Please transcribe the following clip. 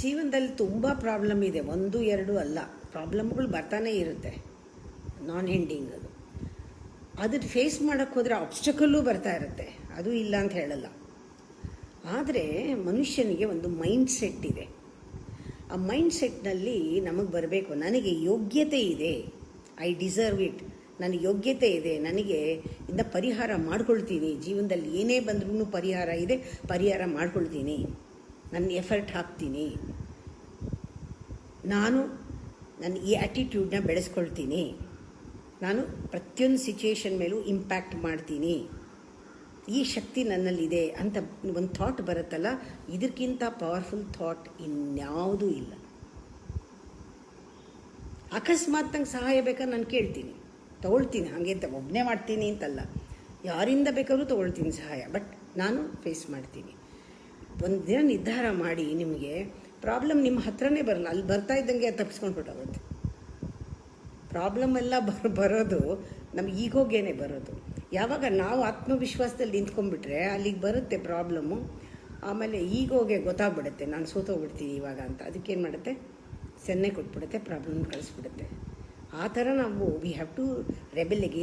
ಜೀವನದಲ್ಲಿ ತುಂಬ ಪ್ರಾಬ್ಲಮ್ ಇದೆ, ಒಂದು ಎರಡು ಅಲ್ಲ, ಪ್ರಾಬ್ಲಮ್ಗಳು ಬರ್ತಾನೆ ಇರುತ್ತೆ, ನಾನ್ ಎಂಡಿಂಗ್ ಅದು. ಅದನ್ನು ಫೇಸ್ ಮಾಡೋಕ್ಕೆ ಹೋದರೆ ಆಬ್ಸ್ಟಕಲ್ಲೂ ಬರ್ತಾ ಇರುತ್ತೆ, ಅದು ಇಲ್ಲ ಅಂತ ಹೇಳಲ್ಲ. ಆದರೆ ಮನುಷ್ಯನಿಗೆ ಒಂದು ಮೈಂಡ್ ಸೆಟ್ ಇದೆ. ಆ ಮೈಂಡ್ ಸೆಟ್ನಲ್ಲಿ ನಮಗೆ ಬರಬೇಕು, ನನಗೆ ಯೋಗ್ಯತೆ ಇದೆ, ಐ ಡಿಸರ್ವ್ ಇಟ್, ನನಗೆ ಯೋಗ್ಯತೆ ಇದೆ, ನನಗೆ ಇಂದ ಪರಿಹಾರ ಮಾಡ್ಕೊಳ್ತೀನಿ, ಜೀವನದಲ್ಲಿ ಏನೇ ಬಂದ್ರೂ ಪರಿಹಾರ ಇದೆ, ಪರಿಹಾರ ಮಾಡ್ಕೊಳ್ತೀನಿ, ನನ್ನ ಎಫರ್ಟ್ ಹಾಕ್ತೀನಿ, ನಾನು ನನ್ನ ಈ ಆ್ಯಟಿಟ್ಯೂಡನ್ನ ಬೆಳೆಸ್ಕೊಳ್ತೀನಿ, ನಾನು ಪ್ರತಿಯೊಂದು ಸಿಚುಯೇಷನ್ ಮೇಲೂ ಇಂಪ್ಯಾಕ್ಟ್ ಮಾಡ್ತೀನಿ, ಈ ಶಕ್ತಿ ನನ್ನಲ್ಲಿದೆ ಅಂತ ಒಂದು ಥಾಟ್ ಬರುತ್ತಲ್ಲ, ಇದಕ್ಕಿಂತ ಪವರ್ಫುಲ್ ಥಾಟ್ ಇನ್ಯಾವುದೂ ಇಲ್ಲ. ಅಕಸ್ಮಾತ್ ನಂಗೆ ಸಹಾಯ ಬೇಕಾದ್ರೆ ನಾನು ಕೇಳ್ತೀನಿ, ತೊಗೊಳ್ತೀನಿ, ಹಾಗೆ ಅಂತ ಒಬ್ಬನೇ ಮಾಡ್ತೀನಿ ಅಂತಲ್ಲ, ಯಾರಿಂದ ಬೇಕಾದ್ರೂ ತೊಗೊಳ್ತೀನಿ ಸಹಾಯ, ಬಟ್ ನಾನು ಫೇಸ್ ಮಾಡ್ತೀನಿ. ಒಂದು ದಿನ ನಿರ್ಧಾರ ಮಾಡಿ, ನಿಮಗೆ ಪ್ರಾಬ್ಲಮ್ ನಿಮ್ಮ ಹತ್ರನೇ ಬರಲ್ಲ, ಅಲ್ಲಿ ಬರ್ತಾ ಇದ್ದಂಗೆ ತಪ್ಪಿಸ್ಕೊಂಡು ಹೊರಟೋಗುತ್ತೆ. ಪ್ರಾಬ್ಲಮ್ ಎಲ್ಲ ಬರೋದು ನಮ್ಮ ಈಗೋಗೇನೆ ಬರೋದು. ಯಾವಾಗ ನಾವು ಆತ್ಮವಿಶ್ವಾಸದಲ್ಲಿ ನಿಂತ್ಕೊಂಡ್ಬಿಟ್ರೆ ಅಲ್ಲಿಗೆ ಬರುತ್ತೆ ಪ್ರಾಬ್ಲಮ್ಮು, ಆಮೇಲೆ ಈಗೋಗೆ ಗೊತ್ತಾಗ್ಬಿಡುತ್ತೆ ನಾನು ಸೋತೋಗ್ಬಿಡ್ತೀನಿ ಇವಾಗ ಅಂತ. ಅದಕ್ಕೇನು ಮಾಡುತ್ತೆ, ಸನ್ನೆ ಕೊಟ್ಬಿಡುತ್ತೆ, ಪ್ರಾಬ್ಲಮ್ ಕಳಿಸ್ಬಿಡುತ್ತೆ. ಆ ಥರ ನಾವು we have to rebel again.